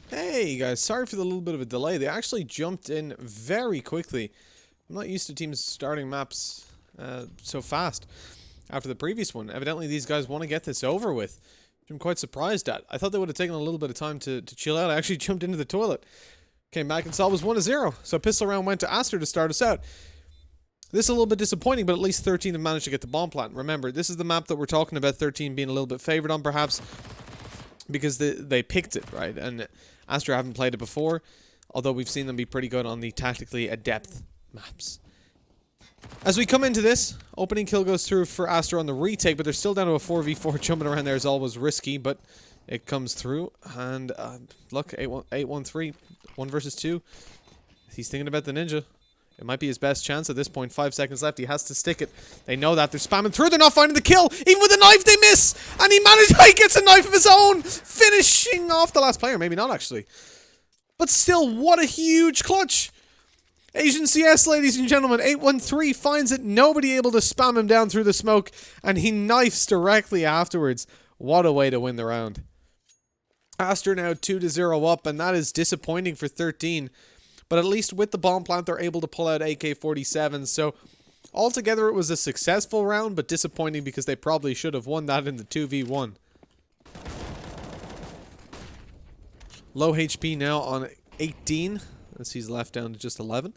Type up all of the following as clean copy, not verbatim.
Hey guys, sorry for the little bit of a delay. They actually jumped in very quickly. I'm not used to teams starting maps so fast after the previous one. Evidently these guys want to get this over with, which I'm quite surprised at. I thought they would have taken a little bit of time to chill out. I actually jumped into the toilet, came back and saw it was 1-0. So pistol round went to Aster to start us out. This is a little bit disappointing, but at least 13 have managed to get the bomb plant. Remember, this is the map that we're talking about, 13 being a little bit favored on perhaps, because they picked it, right? And Aster haven't played it before, although we've seen them be pretty good on the tactically adept maps. As we come into this, opening kill goes through for Aster on the retake, but they're still down to a 4v4. Jumping around there is always risky, but it comes through. And look, 8-1-3, 1 versus 2. He's thinking about the ninja. It might be his best chance at this point. 5 seconds left. He has to stick it. They know that. They're spamming through. They're not finding the kill. Even with a knife, they miss. And he gets a knife of his own, finishing off the last player. Maybe not, actually. But still, what a huge clutch. Asian CS, ladies and gentlemen. 8-1-3 finds it. Nobody able to spam him down through the smoke. And he knifes directly afterwards. What a way to win the round. Aster now 2-0 up. And that is disappointing for 13. But at least with the bomb plant, they're able to pull out AK-47. So, altogether, it was a successful round, but disappointing because they probably should have won that in the 2v1. Low HP now on 18, as he's left down to just 11.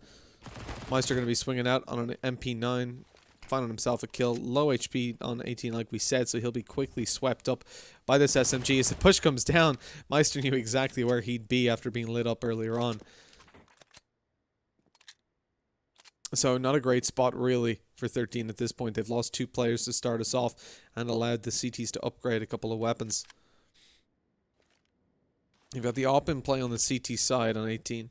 Meister going to be swinging out on an MP9, finding himself a kill. Low HP on 18, like we said, so he'll be quickly swept up by this SMG. As the push comes down, Meister knew exactly where he'd be after being lit up earlier on. So not a great spot really for 13 at this point. They've lost 2 players to start us off and allowed the CTs to upgrade a couple of weapons. You've got the AWP in play on the CT side on 18.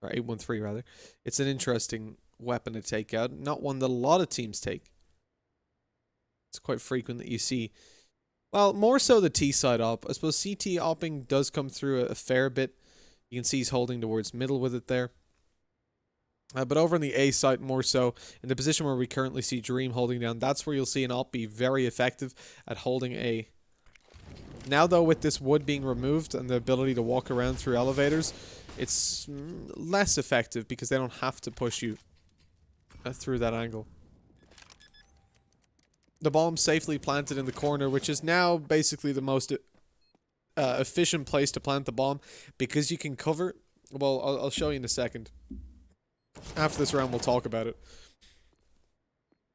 Or 8-1-3 rather. It's an interesting weapon to take out. Not one that a lot of teams take. It's quite frequent that you see. Well, more so the T side AWP. I suppose CT AWPing does come through a fair bit. You can see he's holding towards middle with it there. But over on the A side, more so, in the position where we currently see Dream holding down, that's where you'll see an AWP be very effective at holding A. Now, though, with this wood being removed and the ability to walk around through elevators, it's less effective because they don't have to push you through that angle. The bomb safely planted in the corner, which is now basically the most efficient place to plant the bomb because you can cover... Well, I'll show you in a second. After this round, we'll talk about it.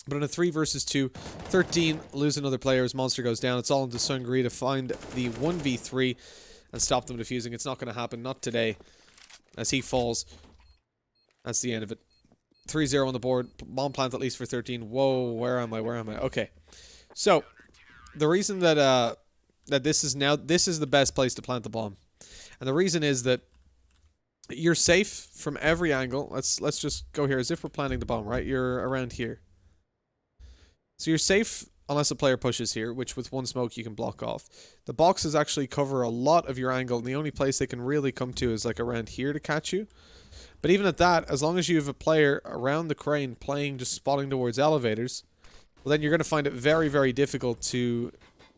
But in a 3 versus 2, 13 lose another player as Monster goes down. It's all into Sungri to find the 1v3 and stop them defusing. It's not going to happen, not today. As he falls, that's the end of it. 3-0 on the board. Bomb plant at least for 13. Whoa, where am I? Where am I? Okay. So, the reason that this is the best place to plant the bomb. And the reason is that you're safe from every angle. Let's just go here as if we're planting the bomb, right? You're around here. So you're safe unless a player pushes here, which with one smoke you can block off. The boxes actually cover a lot of your angle, and the only place they can really come to is like around here to catch you. But even at that, as long as you have a player around the crane playing, just spotting towards elevators, well then you're going to find it very, very difficult to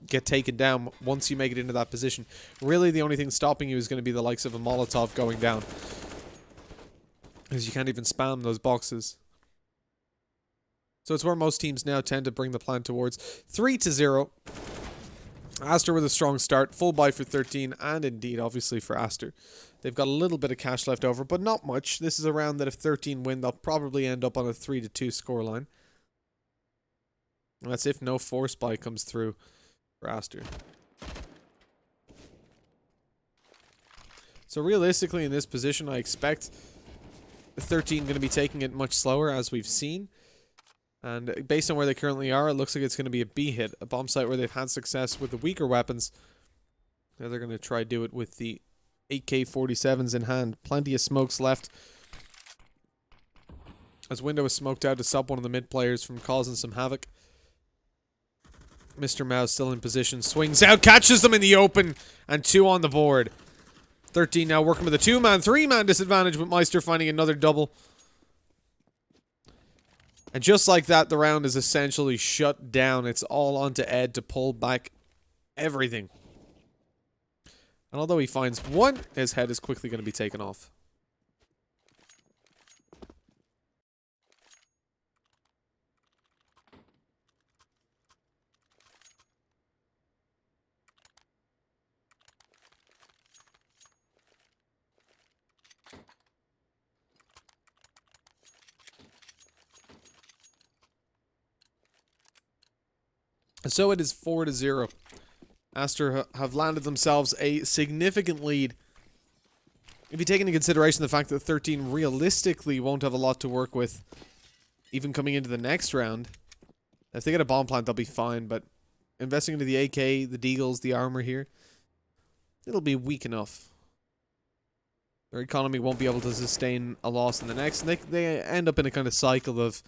get taken down once you make it into that position. Really, the only thing stopping you is going to be the likes of a Molotov going down. Because you can't even spam those boxes. So it's where most teams now tend to bring the plant towards. 3-0. Aster with a strong start. Full buy for 13, and indeed, obviously, for Aster. They've got a little bit of cash left over, but not much. This is a round that if 13 win, they'll probably end up on a 3-2 scoreline. That's if no force buy comes through for Aster. So realistically in this position I expect 13 going to be taking it much slower as we've seen. And based on where they currently are, it looks like it's going to be a B hit. A bomb site where they've had success with the weaker weapons. Now they're going to try do it with the AK-47s in hand. Plenty of smokes left. As Window is smoked out to stop one of the mid players from causing some havoc. Mr. Mao still in position, swings out, catches them in the open, and 2 on the board. 13 now working with a 2-man, 3-man disadvantage with Meister finding another double. And just like that, the round is essentially shut down. It's all onto Ed to pull back everything. And although he finds one, his head is quickly going to be taken off. And so it is 4-0. Aster have landed themselves a significant lead. If you take into consideration the fact that 13 realistically won't have a lot to work with, even coming into the next round. If they get a bomb plant, they'll be fine, but investing into the AK, the deagles, the armor here, it'll be weak enough. Their economy won't be able to sustain a loss in the next, and they end up in a kind of cycle of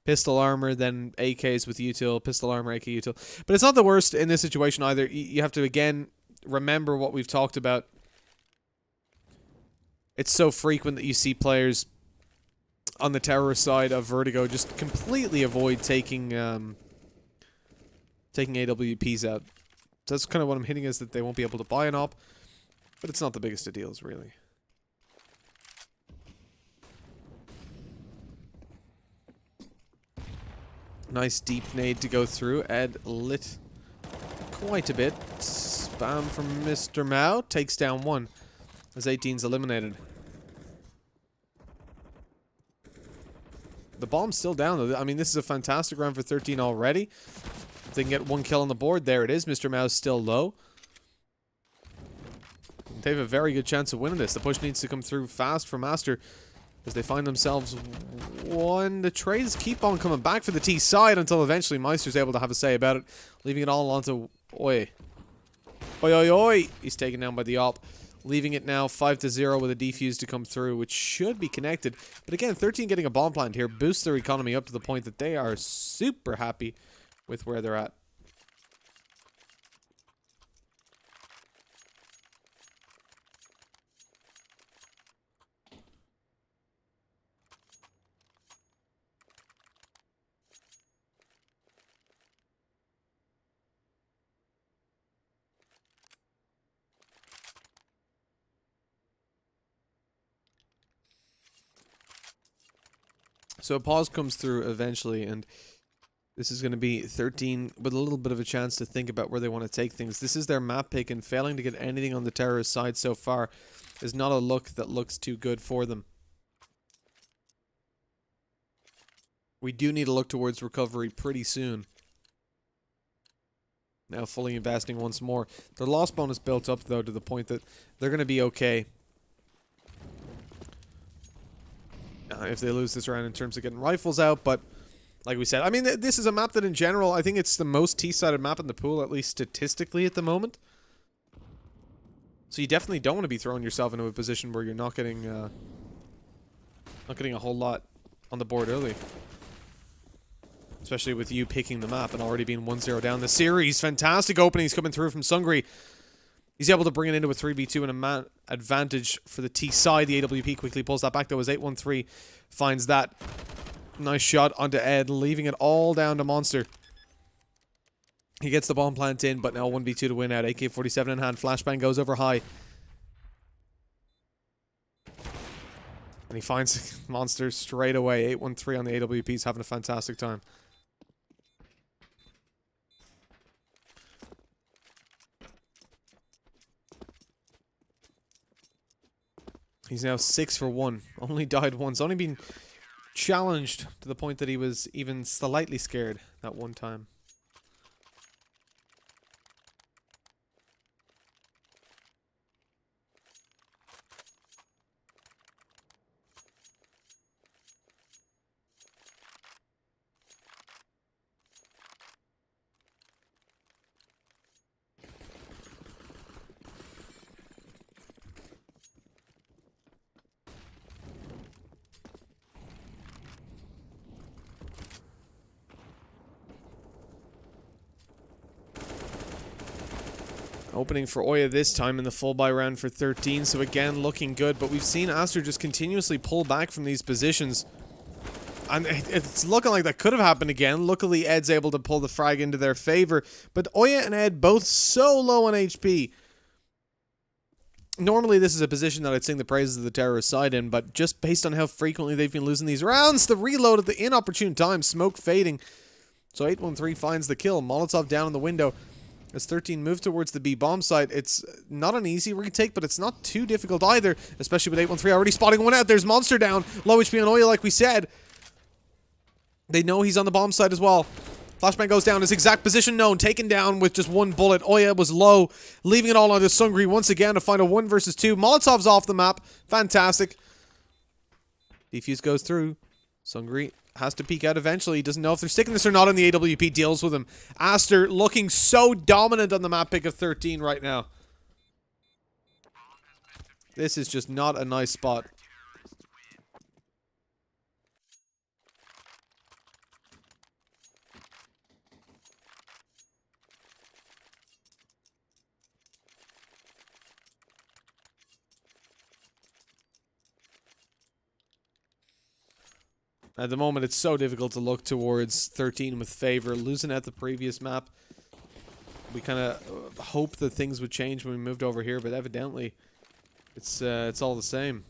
pistol armor, then AKs with util, pistol armor, AK util. But it's not the worst in this situation either. You have to, again, remember what we've talked about. It's so frequent that you see players on the terrorist side of Vertigo just completely avoid taking AWPs out. So that's kind of what I'm hinting, is that they won't be able to buy an op, but it's not the biggest of deals, really. Nice deep nade to go through. Ed lit quite a bit. Spam from Mr. Mao. Takes down one as 18's eliminated. The bomb's still down, though. I mean, this is a fantastic round for 13 already. If they can get one kill on the board, there it is. Mr. Mao's still low. They have a very good chance of winning this. The push needs to come through fast from Aster as they find themselves one. The trades keep on coming back for the T side until eventually Meister's able to have a say about it, leaving it all onto Oi. Oi, oi, oi! He's taken down by the op, leaving it now 5-0 with a defuse to come through, which should be connected. But again, 13 getting a bomb plant here boosts their economy up to the point that they are super happy with where they're at. So a pause comes through eventually, and this is going to be 13 with a little bit of a chance to think about where they want to take things. This is their map pick, and failing to get anything on the terrorist side so far is not a look that looks too good for them. We do need to look towards recovery pretty soon. Now fully investing once more. Their loss bonus built up, though, to the point that they're going to be okay. If they lose this round in terms of getting rifles out, but like we said, I mean, this is a map that in general, I think it's the most T-sided map in the pool, at least statistically at the moment. So you definitely don't want to be throwing yourself into a position where you're not getting a whole lot on the board early. Especially with you picking the map and already being 1-0 down the series. Fantastic openings coming through from Sungri. He's able to bring it into a 3v2 and a man advantage for the T side. The AWP quickly pulls that back, though, as 813 finds that nice shot onto Ed, leaving it all down to Monster. He gets the bomb plant in, but now 1v2 to win out. AK-47 in hand. Flashbang goes over high. And he finds Monster straight away. 813 on the AWP. He's having a fantastic time. He's now 6 for 1. Only died once. Only been challenged to the point that he was even slightly scared that one time. Opening for Oya this time in the full buy round for 13, so again, looking good. But we've seen Aster just continuously pull back from these positions. And it's looking like that could have happened again. Luckily, Ed's able to pull the frag into their favor. But Oya and Ed both so low on HP. Normally, this is a position that I'd sing the praises of the terrorist side in, but just based on how frequently they've been losing these rounds, the reload at the inopportune time, smoke fading. So 813 finds the kill. Molotov down in the window. As 13 move towards the B bomb site, it's not an easy retake, but it's not too difficult either, especially with 813 already spotting one out. There's Monster down. Low HP on Oya, like we said. They know he's on the bomb site as well. Flashbang goes down, his exact position known, taken down with just one bullet. Oya was low, leaving it all on to Sungri once again to find a 1 versus 2. Molotov's off the map. Fantastic. Defuse goes through. Sungri has to peek out eventually. He doesn't know if they're sticking this or not, and the AWP deals with him. Aster looking so dominant on the map pick of 13 right now. This is just not a nice spot. At the moment, it's so difficult to look towards 13 with favor. Losing at the previous map, we kind of hoped that things would change when we moved over here, but evidently, it's all the same.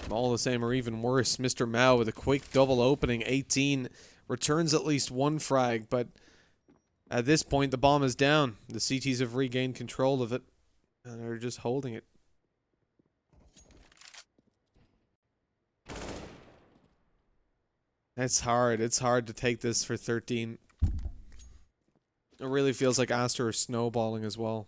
All the same, or even worse, Mr. Mao with a quick double opening. 18 returns at least one frag, but at this point, the bomb is down. The CTs have regained control of it, and they're just holding it. It's hard. It's hard to take this for 13. It really feels like Aster is snowballing as well.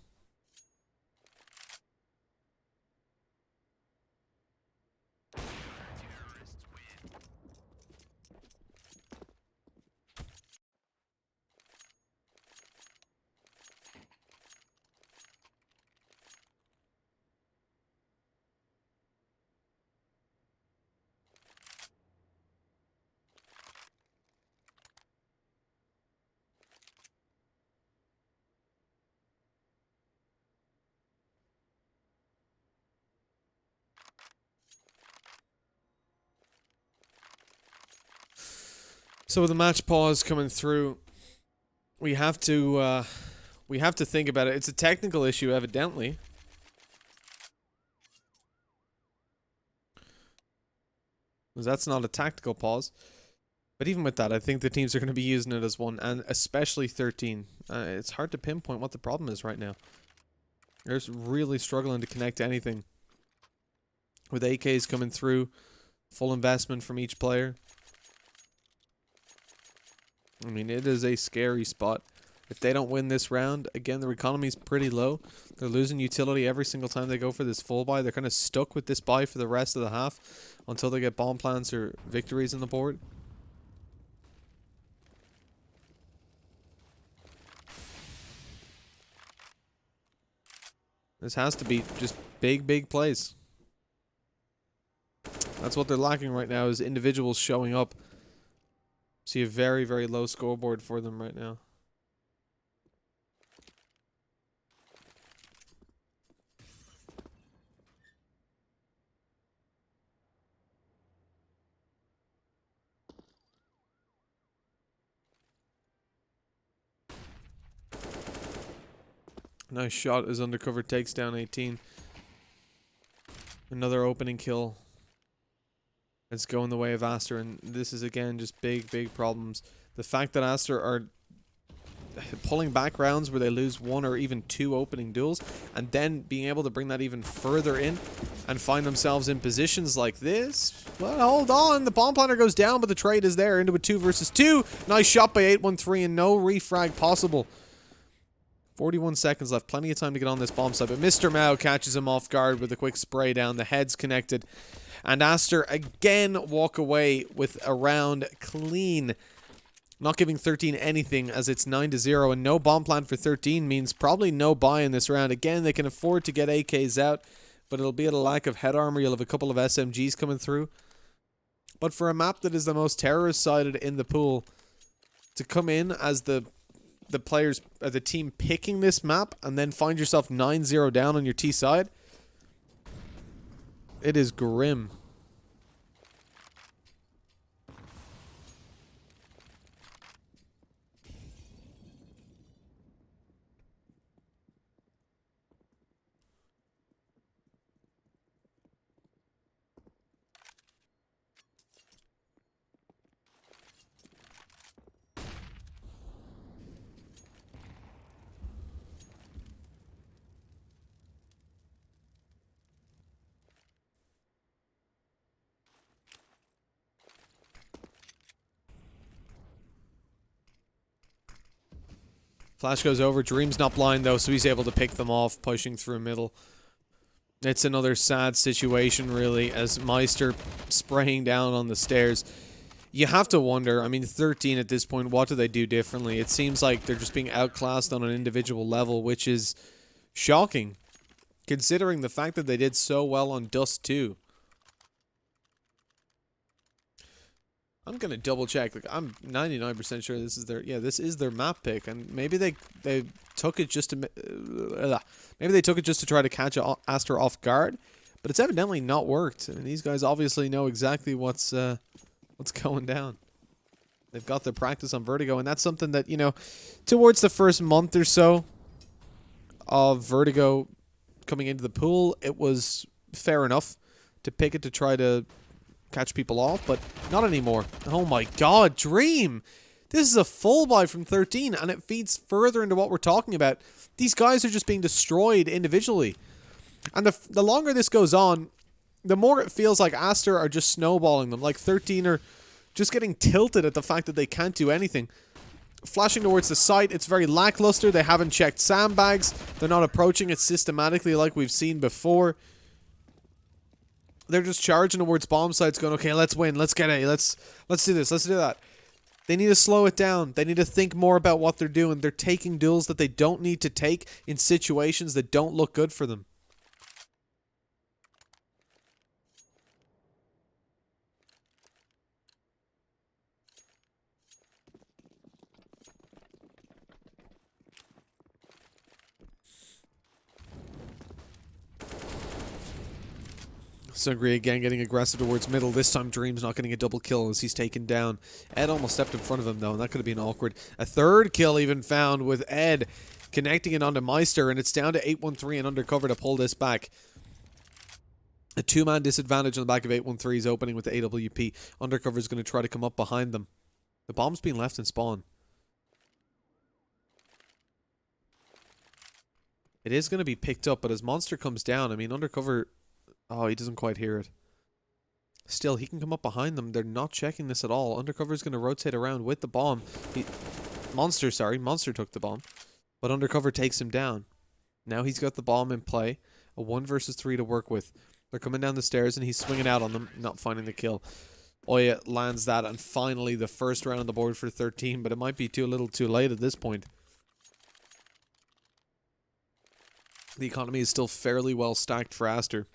So with the match pause coming through, we have to think about it. It's a technical issue, evidently. Because that's not a tactical pause. But even with that, I think the teams are going to be using it as one, and especially 13. It's hard to pinpoint what the problem is right now. They're really struggling to connect to anything. With AKs coming through, full investment from each player. I mean, it is a scary spot. If they don't win this round, again, their economy's pretty low. They're losing utility every single time they go for this full buy. They're kind of stuck with this buy for the rest of the half until they get bomb plants or victories on the board. This has to be just big, big plays. That's what they're lacking right now, is individuals showing up. See a very, very low scoreboard for them right now. Nice shot as Undercover takes down 18. Another opening kill. It's going the way of Aster, and this is again just big, big problems. The fact that Aster are pulling back rounds where they lose 1 or even 2 opening duels, and then being able to bring that even further in and find themselves in positions like this. Well, hold on. The bomb planter goes down, but the trade is there into a 2 versus 2. Nice shot by 813 and no refrag possible. 41 seconds left. Plenty of time to get on this bomb site, but Mr. Mao catches him off guard with a quick spray down. The head's connected. And Aster again walk away with a round clean. Not giving 13 anything as it's 9-0, and no bomb plant for 13 means probably no buy in this round. Again, they can afford to get AKs out, but it'll be at a lack of head armor. You'll have a couple of SMGs coming through. But for a map that is the most terrorist-sided in the pool, to come in as the players, the team picking this map, and then find yourself 9-0 down on your T side, it is grim. Flash goes over. Dream's not blind, though, so he's able to pick them off, pushing through middle. It's another sad situation, really, as Meister spraying down on the stairs. You have to wonder, I mean, 13 at this point, what do they do differently? It seems like they're just being outclassed on an individual level, which is shocking, considering the fact that they did so well on Dust 2. I'm going to double check. Like, I'm 99% sure this is their, yeah, this is their map pick, and maybe they took it just to, maybe they took it just to try to catch Aster off guard, but it's evidently not worked. I mean, these guys obviously know exactly what's going down. They've got their practice on Vertigo, and that's something that, you know, towards the first month or so of Vertigo coming into the pool, it was fair enough to pick it to try to catch people off, but not anymore. Oh my god, Dream! This is a full buy from 13, and it feeds further into what we're talking about. These guys are just being destroyed individually. And the longer this goes on, the more it feels like Aster are just snowballing them. Like 13 are just getting tilted at the fact that they can't do anything. Flashing towards the site, it's very lackluster. They haven't checked sandbags. They're not approaching it systematically like we've seen before. They're just charging towards bomb sites going, okay, let's win. Let's get A. Let's do this. Let's do that. They need to slow it down. They need to think more about what they're doing. They're taking duels that they don't need to take in situations that don't look good for them. Sungri again getting aggressive towards middle. This time Dream's not getting a double kill as he's taken down. Ed almost stepped in front of him though, and that could have been awkward. A third kill even found with Ed connecting it onto Meister, and it's down to 813 and Undercover to pull this back. A two-man disadvantage on the back of 813 is opening with the AWP. Undercover is going to try to come up behind them. The bomb's being left in spawn. It is going to be picked up, but as Monster comes down, I mean, Undercover... Oh, he doesn't quite hear it. Still, he can come up behind them. They're not checking this at all. Undercover is going to rotate around with the bomb. Monster took the bomb. But Undercover takes him down. Now he's got the bomb in play. A 1 versus 3 to work with. They're coming down the stairs and he's swinging out on them, not finding the kill. Oya lands that, and finally the first round on the board for 13, but it might be a little too late at this point. The economy is still fairly well stacked for Aster.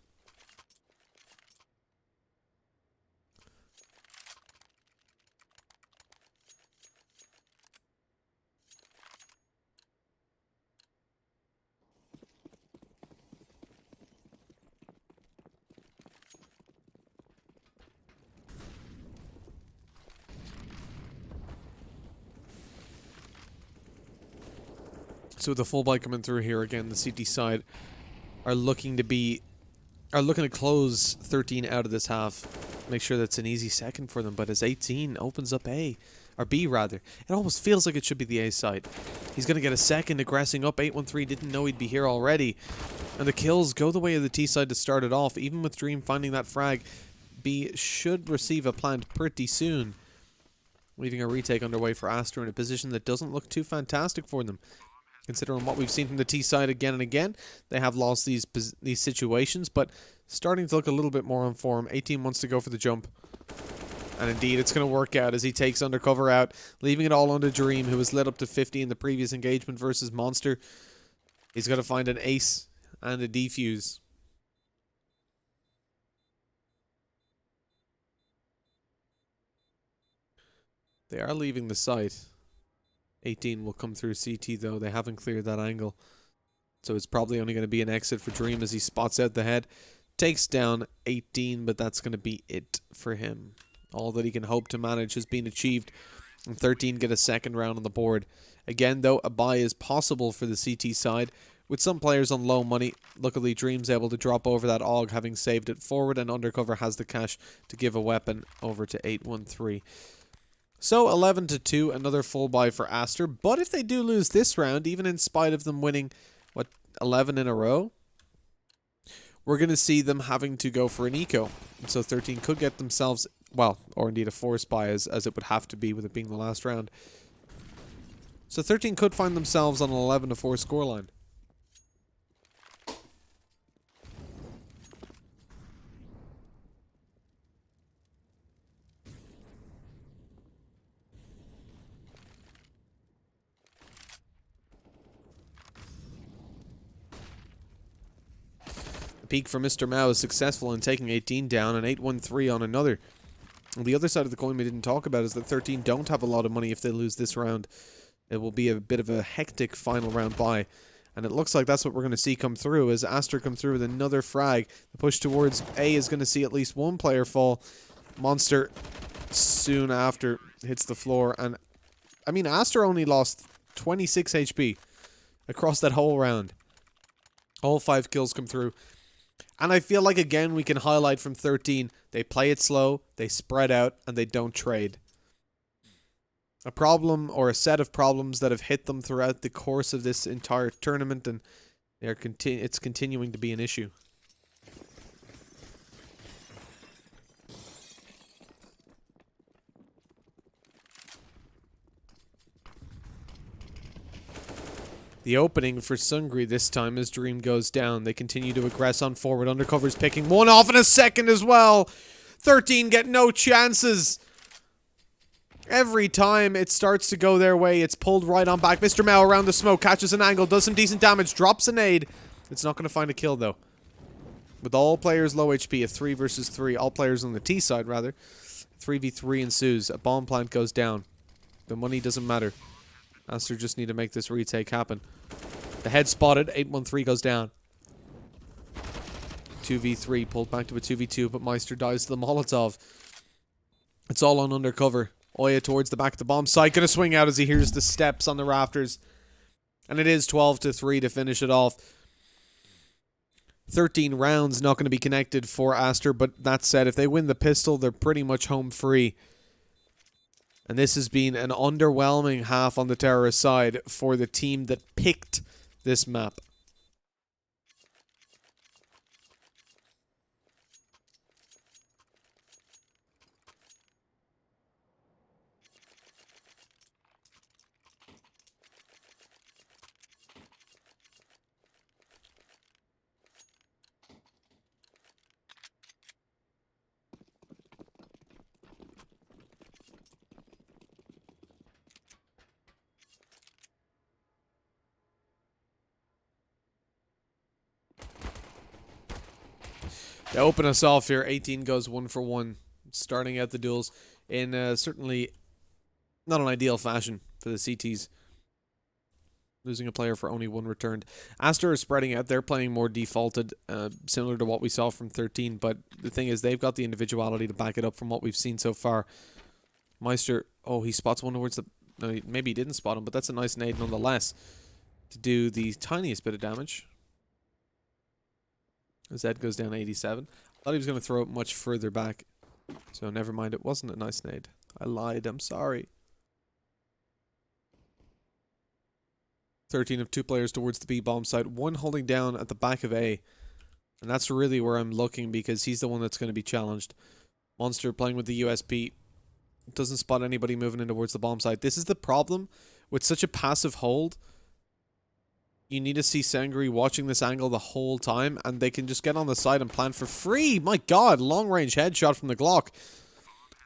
So with the full buy coming through here again, the CT side are looking to close 13 out of this half. Make sure that's an easy second for them. But as 18 opens up A, or B rather, it almost feels like it should be the A side. He's going to get a second, aggressing up. 813 didn't know he'd be here already. And the kills go the way of the T side to start it off. Even with Dream finding that frag, B should receive a plant pretty soon. Leaving a retake underway for Aster in a position that doesn't look too fantastic for them. Considering what we've seen from the T side again and again, they have lost these situations, but starting to look a little bit more on form. 18 wants to go for the jump. And indeed, it's going to work out as he takes Undercover out, leaving it all on to Dream, who was led up to 50 in the previous engagement versus Monster. He's got to find an ace and a defuse. They are leaving the site. 18 will come through CT though. They haven't cleared that angle. So it's probably only going to be an exit for Dream as he spots out the head. Takes down 18, but that's going to be it for him. All that he can hope to manage has been achieved. And 13 get a second round on the board. Again though, a buy is possible for the CT side. With some players on low money, luckily Dream's able to drop over that AUG having saved it forward, and Undercover has the cash to give a weapon over to 813. So 11-2, another full buy for Aster. But if they do lose this round, even in spite of them winning, what, 11 in a row, we're going to see them having to go for an eco. And so 13 could get themselves, well, or indeed a force buy as it would have to be with it being the last round. So 13 could find themselves on an 11-4 scoreline. Peak for Mr. Mao is successful in taking 18 down and 8-1-3 on another. And the other side of the coin we didn't talk about is that 13 don't have a lot of money if they lose this round. It will be a bit of a hectic final round bye. And it looks like that's what we're going to see come through as Aster come through with another frag. The push towards A is going to see at least one player fall. Monster soon after hits the floor. And I mean, Aster only lost 26 HP across that whole round. All 5 kills come through. And I feel like, again, we can highlight from 13, they play it slow, they spread out, and they don't trade. A problem, or a set of problems that have hit them throughout the course of this entire tournament, and it's continuing to be an issue. The opening for Sungri this time as Dream goes down. They continue to aggress on forward. Undercover's picking one off in a second as well. 13 get no chances. Every time it starts to go their way, it's pulled right on back. Mr. Mao around the smoke, catches an angle, does some decent damage, drops a nade. It's not going to find a kill though. With all players low HP, a 3 versus 3, all players on the T side rather. 3v3 ensues. A bomb plant goes down. The money doesn't matter. Aster just need to make this retake happen. The head spotted. 8-1-3 goes down. 2v3 pulled back to a 2v2, but Meister dies to the Molotov. It's all on undercover. Oya towards the back of the bomb site. Gonna swing out as he hears the steps on the rafters. And it is 12-3 to finish it off. 13 rounds not going to be connected for Aster, but that said, if they win the pistol, they're pretty much home free. And this has been an underwhelming half on the terrorist side for the team that picked this map. To open us off here, 18 goes 1 for 1, starting out the duels in certainly not an ideal fashion for the CTs. Losing a player for only 1 returned. Aster is spreading out. They're playing more defaulted, similar to what we saw from 13, but the thing is they've got the individuality to back it up from what we've seen so far. Meister, oh, he spots one towards the... No, maybe he didn't spot him, but that's a nice nade nonetheless to do the tiniest bit of damage. Zed goes down 87. I thought he was going to throw it much further back. So never mind, it wasn't a nice nade. I lied, I'm sorry. 13 of 2 players towards the B bomb site. 1 holding down at the back of A. And that's really where I'm looking because he's the one that's going to be challenged. Monster playing with the USP. Doesn't spot anybody moving in towards the bomb site. This is the problem with such a passive hold. You need to see Sangri watching this angle the whole time, and they can just get on the side and plant for free. My god, long-range headshot from the Glock.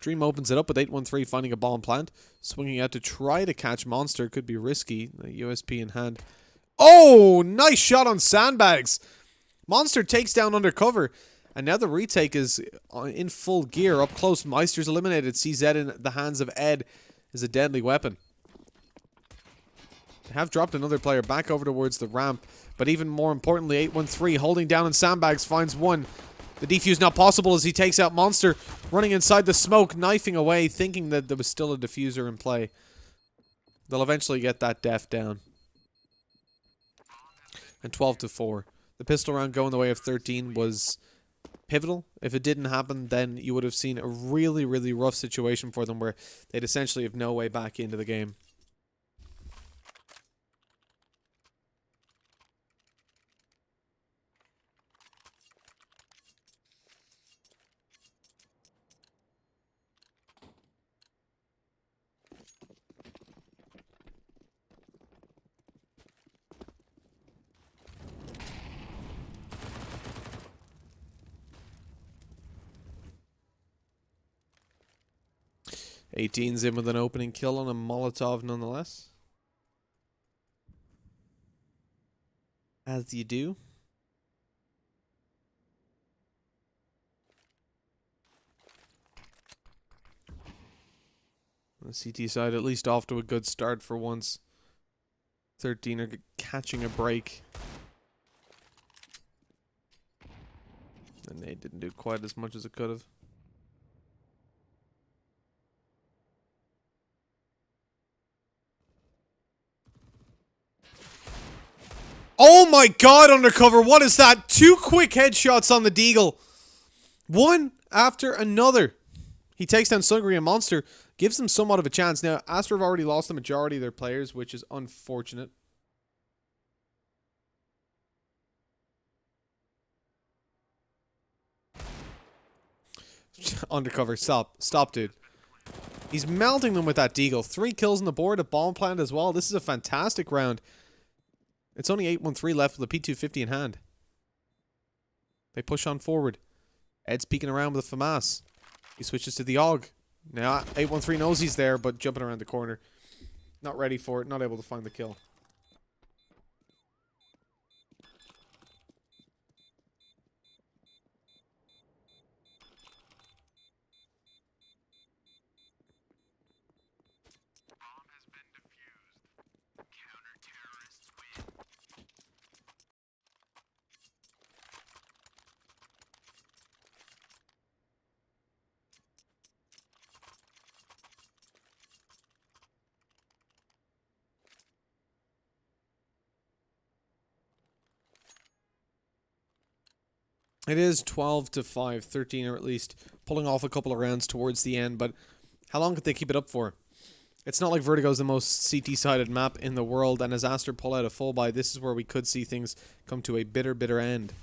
Dream opens it up with 8-1-3, finding a bomb plant. Swinging out to try to catch Monster. Could be risky. The USP in hand. Oh, nice shot on sandbags. Monster takes down undercover, and now the retake is in full gear. Up close, Meister's eliminated. CZ in the hands of Ed is a deadly weapon. Have dropped another player back over towards the ramp, but even more importantly, 8-1-3 holding down in sandbags finds one. The defuse not possible as he takes out Monster, running inside the smoke, knifing away, thinking that there was still a diffuser in play. They'll eventually get that def down. And 12-4. The pistol round going the way of 13 was pivotal. If it didn't happen, then you would have seen a really, really rough situation for them where they'd essentially have no way back into the game. 18's in with an opening kill on a Molotov nonetheless. As you do. On the CT side, at least off to a good start for once. 13 are catching a break. And they didn't do quite as much as it could have. Oh my god, Undercover, what is that? 2 quick headshots on the Deagle. One after another. He takes down Sugary and Monster, gives them somewhat of a chance. Now, Aster have already lost the majority of their players, which is unfortunate. Undercover, stop, dude. He's melting them with that Deagle. 3 kills on the board, a bomb plant as well. This is a fantastic round. It's only 813 left with a P250 in hand. They push on forward. Ed's peeking around with a FAMAS. He switches to the AUG. Now, 813 knows he's there, but jumping around the corner. Not ready for it, not able to find the kill. It is 12-5, 13 or at least pulling off a couple of rounds towards the end, but how long could they keep it up for? It's not like Vertigo is the most CT-sided map in the world, and as Aster pull out a full buy, this is where we could see things come to a bitter, bitter end.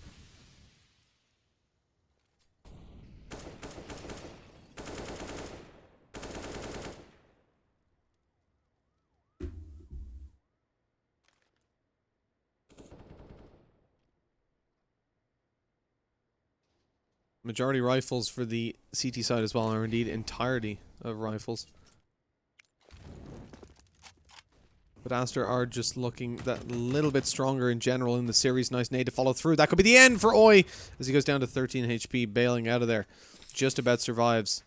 Majority rifles for the CT side as well, or indeed entirety of rifles. But Aster are just looking that little bit stronger in general in the series. Nice nade to follow through. That could be the end for Oi as he goes down to 13 HP, bailing out of there. Just about survives.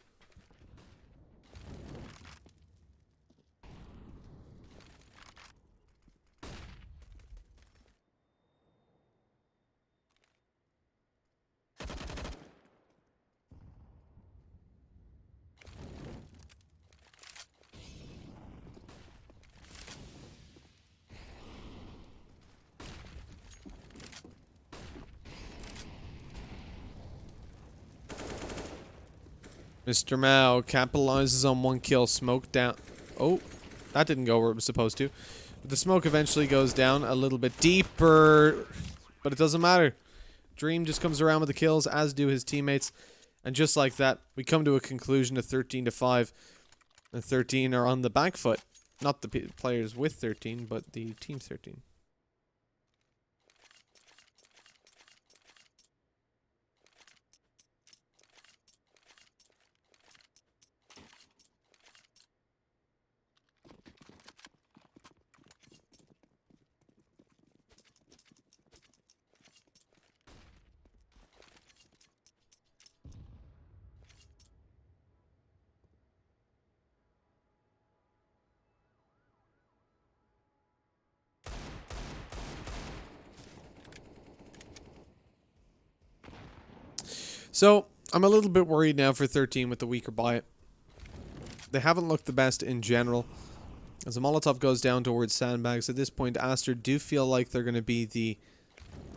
Mr. Mao capitalizes on 1 kill, smoke down. Oh, that didn't go where it was supposed to. But the smoke eventually goes down a little bit deeper, but it doesn't matter. Dream just comes around with the kills, as do his teammates. And just like that, we come to a conclusion of 13-5. And 13 are on the back foot. Not the players with 13, but the team 13. So, I'm a little bit worried now for 13 with the weaker buy. They haven't looked the best in general. As the Molotov goes down towards sandbags, at this point, Aster do feel like they're going to be the...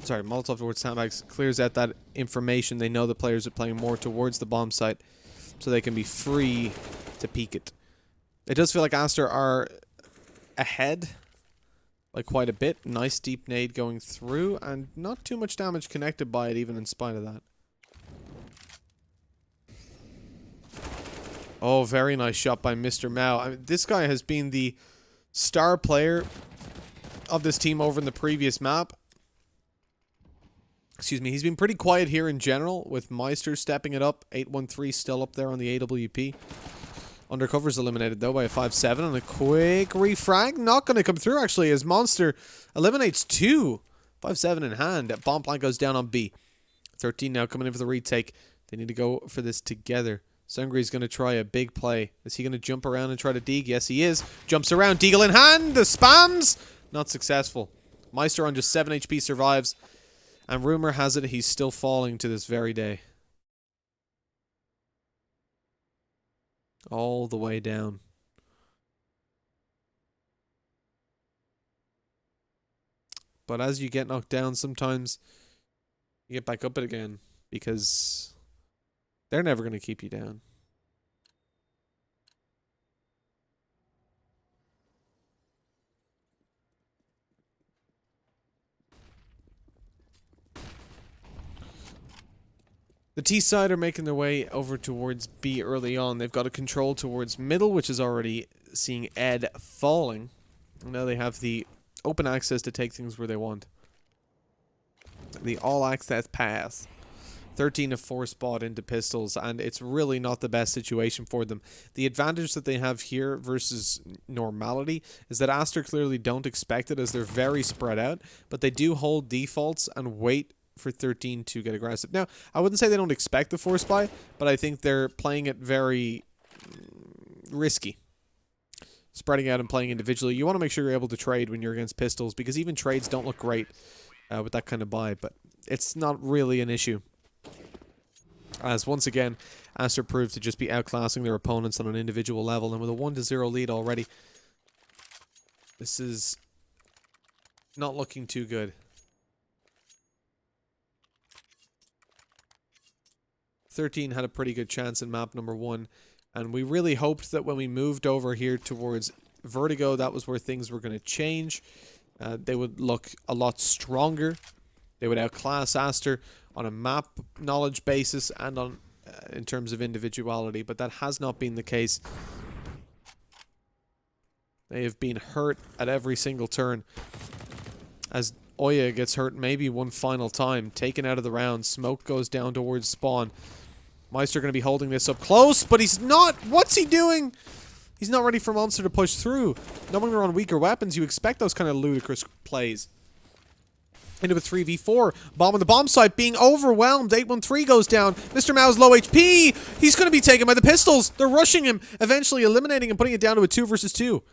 Sorry, Molotov towards sandbags clears out that information. They know the players are playing more towards the bomb site, so they can be free to peek it. It does feel like Aster are ahead, like quite a bit. Nice deep nade going through, and not too much damage connected by it, even in spite of that. Oh, very nice shot by Mr. Mao. I mean, this guy has been the star player of this team over in the previous map. Excuse me. He's been pretty quiet here in general, with Meister stepping it up. 813 still up there on the AWP. Undercover's eliminated though by a 5-7 and a quick refrag. Not going to come through actually as Monster eliminates 2. 5-7 in hand. Bomb plant goes down on B. 13 now coming in for the retake. They need to go for this together. Sungri's going to try a big play. Is he going to jump around and try to deagle? Yes, he is. Jumps around. Deagle in hand. The spams. Not successful. Meister on just 7 HP survives. And rumor has it he's still falling to this very day. All the way down. But as you get knocked down, sometimes you get back up it again. Because they're never going to keep you down. The T side are making their way over towards B early on. They've got a control towards middle, which is already seeing Ed falling. And now they have the open access to take things where they want. The all access pass. 13 to 4 spot into pistols, and it's really not the best situation for them. The advantage that they have here versus normality is that Aster clearly don't expect it as they're very spread out, but they do hold defaults and wait for 13 to get aggressive. Now, I wouldn't say they don't expect the force buy, but I think they're playing it very risky. Spreading out and playing individually. You want to make sure you're able to trade when you're against pistols, because even trades don't look great with that kind of buy, but it's not really an issue. As once again, Aster proved to just be outclassing their opponents on an individual level, and with a 1-0 lead already, this is not looking too good. 13 had a pretty good chance in map number 1, and we really hoped that when we moved over here towards Vertigo, that was where things were going to change. They would look a lot stronger. They would outclass Aster on a map knowledge basis and on in terms of individuality, but that has not been the case. They have been hurt at every single turn. As Oya gets hurt maybe one final time, taken out of the round, smoke goes down towards spawn. Meister going to be holding this up close, but he's not. What's he doing? He's not ready for Monster to push through. Knowing they're on weaker weapons, you expect those kind of ludicrous plays. Into a 3v4. Bomb on the bomb site being overwhelmed. 813 goes down. Mr. Mao's low HP. He's going to be taken by the pistols. They're rushing him, eventually eliminating him, putting it down to a 2 versus 2.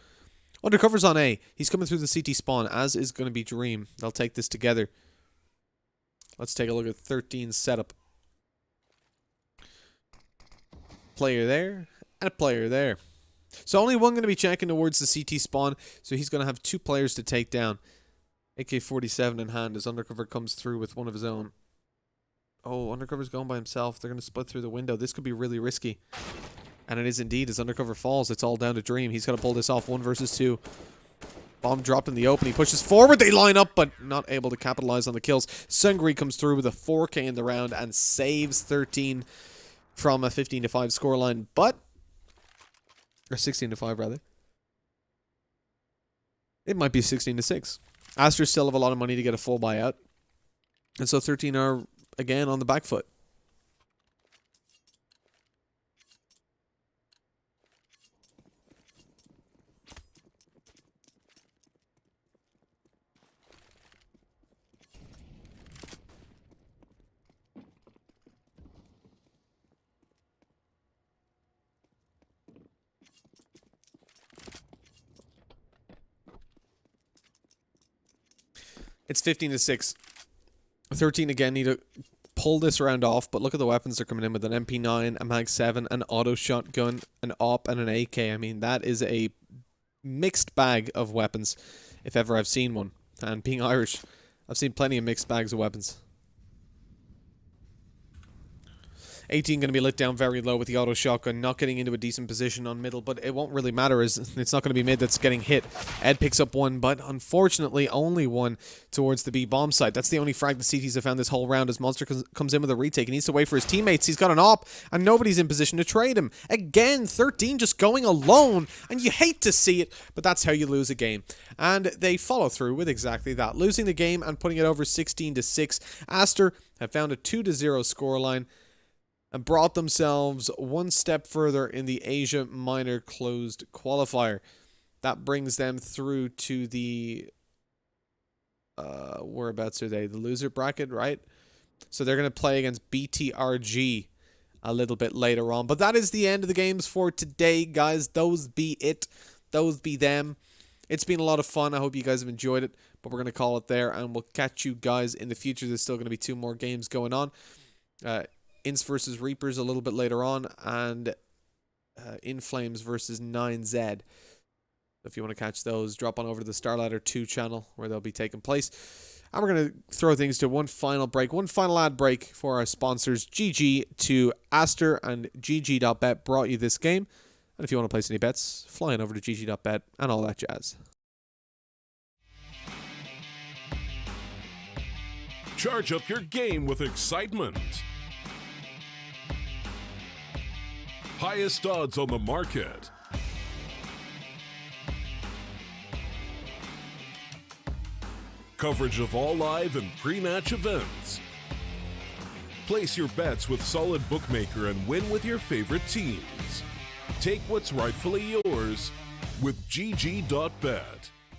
Undercover's on A. He's coming through the CT spawn, as is going to be Dream. They'll take this together. Let's take a look at 13's setup. Player there, and a player there. So only one going to be checking towards the CT spawn, so he's going to have 2 players to take down. AK-47 in hand as Undercover comes through with one of his own. Oh, Undercover's going by himself. They're going to split through the window. This could be really risky. And it is indeed. As Undercover falls, it's all down to Dream. He's got to pull this off. 1 versus 2. Bomb dropped in the open. He pushes forward. They line up, but not able to capitalize on the kills. Sungri comes through with a 4K in the round and saves 13 from a 15-5 scoreline. But... or 16-5, rather. It might be 16-6. Aster still have a lot of money to get a full buyout. And so 13 are, again, on the back foot. It's 15-6. 13 again need to pull this round off, but look at the weapons they're coming in with: an MP9, a Mag-7, an auto shotgun, an AWP, and an AK. I mean, that is a mixed bag of weapons, if ever I've seen one. And being Irish, I've seen plenty of mixed bags of weapons. 18 going to be lit down very low with the auto shotgun, not getting into a decent position on middle, but it won't really matter as it's not going to be mid that's getting hit. Ed picks up one, but unfortunately only one towards the B bomb site. That's the only frag the CTs have found this whole round as Monster comes in with a retake. He needs to wait for his teammates. He's got an AWP, and nobody's in position to trade him. Again, 13 just going alone, and you hate to see it, but that's how you lose a game. And they follow through with exactly that, losing the game and putting it over 16-6. Aster have found a 2-0 scoreline. and brought themselves one step further in the Asia Minor Closed Qualifier. That brings them through to the whereabouts are they? The loser bracket, right? So they're going to play against BTRG a little bit later on. But that is the end of the games for today, guys. Those be it. Those be them. It's been a lot of fun. I hope you guys have enjoyed it. But we're going to call it there, and we'll catch you guys in the future. There's still going to be 2 more games going on. Ints versus Reapers a little bit later on, and In Flames versus 9Z. If you want to catch those, drop on over to the StarLadder 2 channel where they'll be taking place. And we're going to throw things to one final break, one final ad break for our sponsors. GG to Aster and GG.bet brought you this game. And if you want to place any bets, fly on over to GG.bet and all that jazz. Charge up your game with excitement. Highest odds on the market. Coverage of all live and pre-match events. Place your bets with solid bookmaker and win with your favorite teams. Take what's rightfully yours with GG.bet.